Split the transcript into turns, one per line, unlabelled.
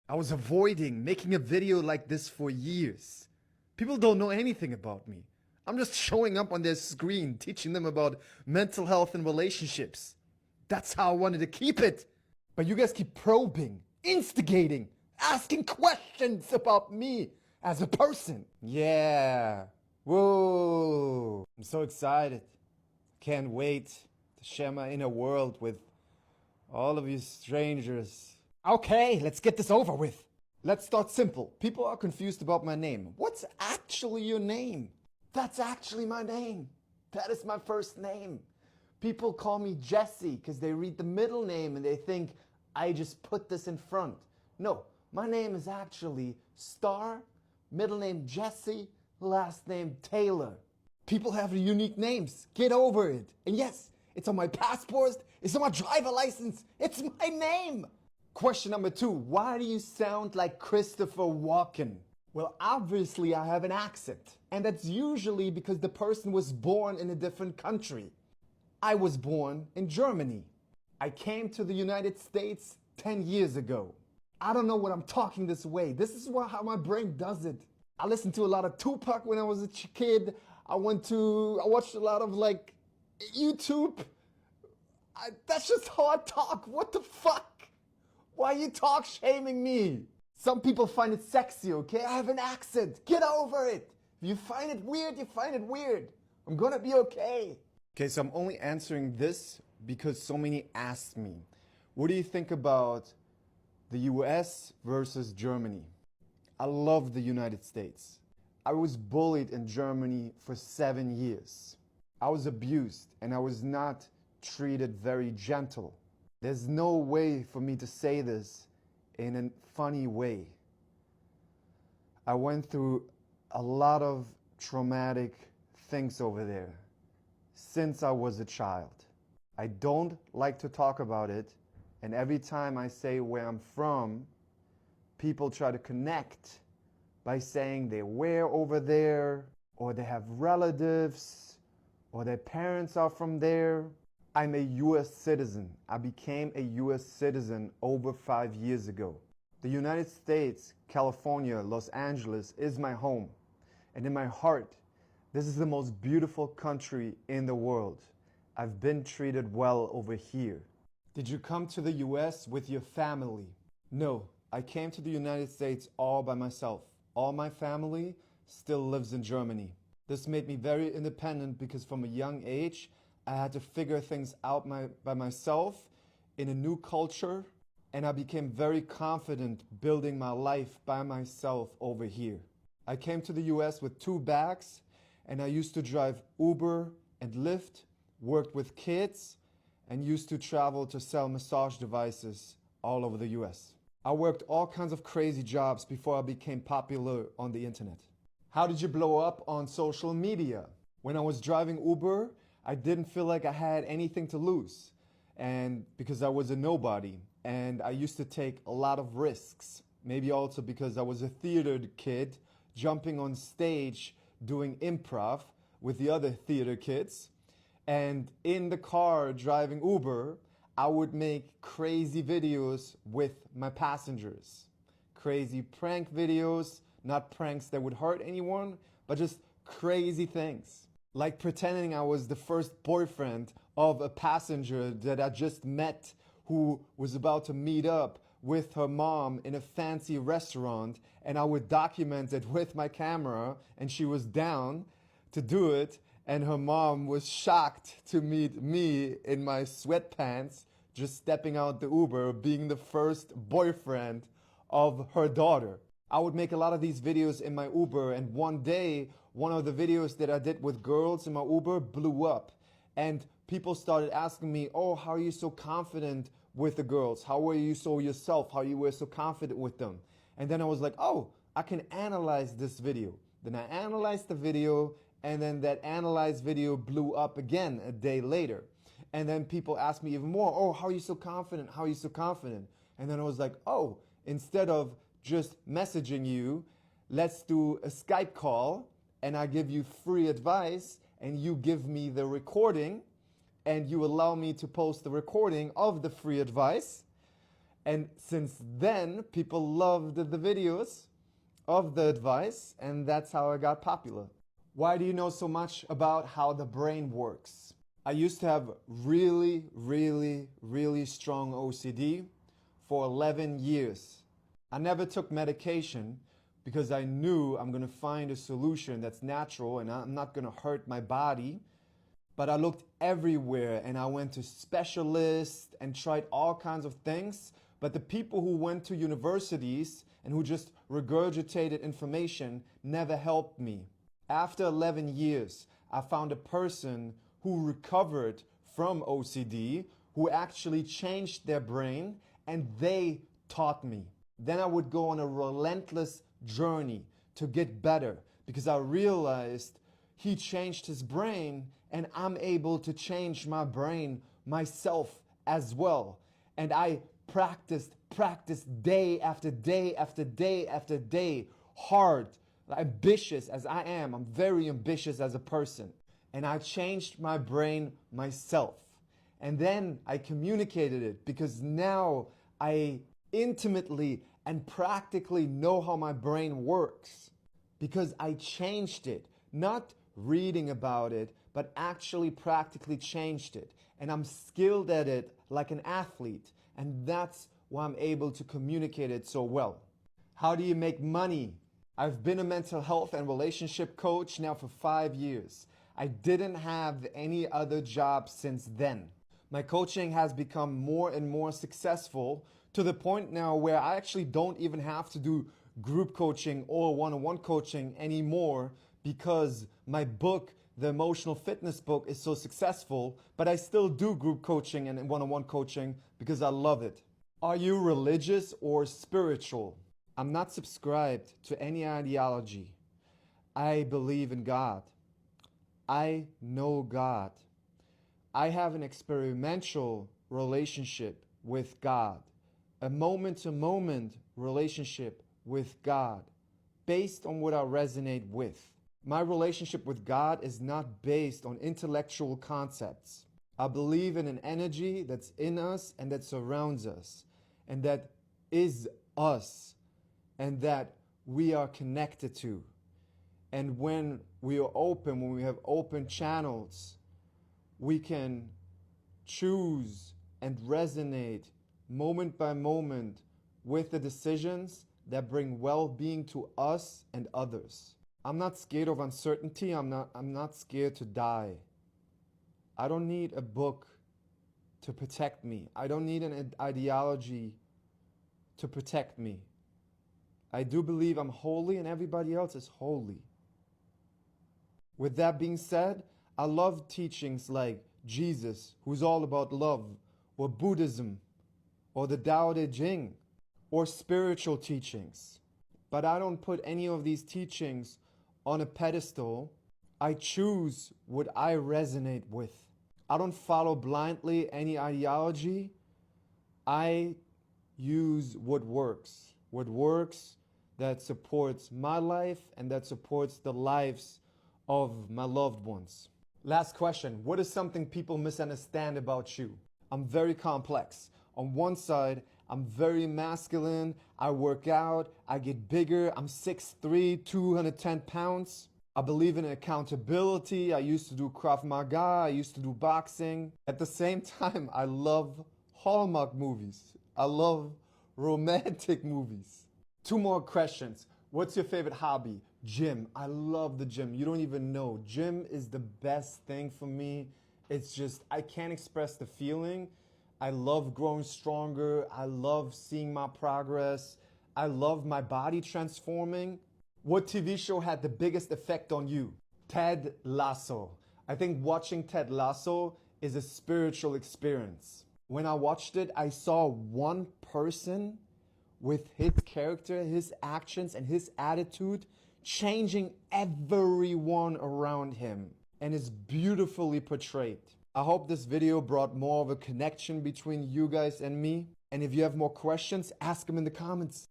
I was avoiding making a video like this for years. People don't know anything about me. I'm just showing up on their screen, teaching them about mental health and relationships. That's how I wanted to keep it. But you guys keep probing, instigating, asking questions about me as a person. Yeah. Whoa. I'm so excited. Can't wait to share my inner world with all of you strangers. Okay, let's get this over with. Let's start simple. People are confused about my name. What's actually your name? That's actually my name. That is my first name. People call me Jesse because they read the middle name and they think I just put this in front. No, my name is actually Star, middle name Jesse, last name Taylor. People have unique names. Get over it. And yes, it's on my passport. It's on my driver license. It's my name. Question number 2. Why do you sound like Christopher Walken? Well, obviously I have an accent. And that's usually because the person was born in a different country. I was born in Germany. I came to the United States 10 years ago. I don't know what I'm talking this way. This is how my brain does it. I listened to a lot of Tupac when I was a kid. I watched a lot of YouTube. That's just how I talk. What the fuck? Why are you talk shaming me? Some people find it sexy, okay? I have an accent. Get over it. If you find it weird, you find it weird. I'm gonna be okay. Okay, so I'm only answering this because so many asked me, what do you think about the US versus Germany? I love the United States. I was bullied in Germany for 7 years. I was abused and I was not treated very gentle. There's no way for me to say this in a funny way. I went through a lot of traumatic things over there since I was a child. I don't like to talk about it, and every time I say where I'm from, people try to connect by saying they were over there, or they have relatives, or their parents are from there. I'm a US citizen. I became a US citizen over 5 years ago. The United States, California, Los Angeles is my home. And in my heart, this is the most beautiful country in the world. I've been treated well over here. Did you come to the US with your family? No, I came to the United States all by myself. All my family still lives in Germany. This made me very independent because from a young age, I had to figure things out by myself in a new culture, and I became very confident building my life by myself over here. I came to the US with 2 bags, and I used to drive Uber and Lyft, worked with kids, and used to travel to sell massage devices all over the US. I worked all kinds of crazy jobs before I became popular on the internet. How did you blow up on social media? When I was driving Uber, I didn't feel like I had anything to lose, and because I was a nobody, and I used to take a lot of risks. Maybe also because I was a theater kid, jumping on stage, doing improv with the other theater kids, and in the car driving Uber, I would make crazy videos with my passengers. Crazy prank videos, not pranks that would hurt anyone, but just crazy things. Like pretending I was the first boyfriend of a passenger that I just met who was about to meet up with her mom in a fancy restaurant, and I would document it with my camera, and she was down to do it, and her mom was shocked to meet me in my sweatpants just stepping out the Uber, being the first boyfriend of her daughter. I would make a lot of these videos in my Uber, and one day, one of the videos that I did with girls in my Uber blew up. And people started asking me, oh, how are you so confident with the girls? How were you so yourself? How you were so confident with them? And then I was like, oh, I can analyze this video. Then I analyzed the video, and then that analyzed video blew up again a day later. And then people asked me even more, oh, how are you so confident? How are you so confident? And then I was like, oh, instead of just messaging you, let's do a Skype call, and I give you free advice, and you give me the recording, and you allow me to post the recording of the free advice, And since then, people loved the videos of the advice, and that's how I got popular. Why do you know so much about how the brain works? I used to have really strong OCD for 11 years. I never took medication because I knew I'm going to find a solution that's natural and I'm not going to hurt my body. But I looked everywhere and I went to specialists and tried all kinds of things. But the people who went to universities and who just regurgitated information never helped me. After 11 years, I found a person who recovered from OCD, who actually changed their brain, and they taught me. Then I would go on a relentless journey to get better because I realized he changed his brain and I'm able to change my brain myself as well. And I practiced day after day after day after day, hard, ambitious as I am. I'm very ambitious as a person. And I changed my brain myself. And then I communicated it because now I intimately and practically know how my brain works because I changed it, not reading about it, but actually practically changed it. And I'm skilled at it like an athlete. And that's why I'm able to communicate it so well. How do you make money? I've been a mental health and relationship coach now for 5 years. I didn't have any other job since then. My coaching has become more and more successful to the point now where I actually don't even have to do group coaching or one-on-one coaching anymore because my book, the Emotional Fitness book, is so successful, but I still do group coaching and one-on-one coaching because I love it. Are you religious or spiritual? I'm not subscribed to any ideology. I believe in God. I know God. I have an experiential relationship with God, a moment-to-moment relationship with God, based on what I resonate with. My relationship with God is not based on intellectual concepts. I believe in an energy that's in us and that surrounds us, and that is us, and that we are connected to. And when we are open, when we have open channels, we can choose and resonate moment by moment with the decisions that bring well-being to us and others. I'm not scared of uncertainty. I'm not scared to die. I don't need a book to protect me. I don't need an ideology to protect me. I do believe I'm holy and everybody else is holy. With that being said, I love teachings like Jesus, who's all about love, or Buddhism, or the Tao Te Ching, or spiritual teachings. But I don't put any of these teachings on a pedestal. I choose what I resonate with. I don't follow blindly any ideology. I use what works that supports my life and that supports the lives of my loved ones. Last question. What is something people misunderstand about you? I'm very complex. On one side, I'm very masculine. I work out. I get bigger. I'm 6'3", 210 pounds. I believe in accountability. I used to do Krav Maga. I used to do boxing. At the same time, I love Hallmark movies. I love romantic movies. 2 more questions. What's your favorite hobby? Gym. I love the gym. You don't even know. Gym is the best thing for me. It's just, I can't express the feeling. I love growing stronger. I love seeing my progress. I love my body transforming. What TV show had the biggest effect on you? Ted Lasso. I think watching Ted Lasso is a spiritual experience. When I watched it, I saw one person with his character, his actions, and his attitude changing everyone around him. And it's beautifully portrayed. I hope this video brought more of a connection between you guys and me. And if you have more questions, ask them in the comments.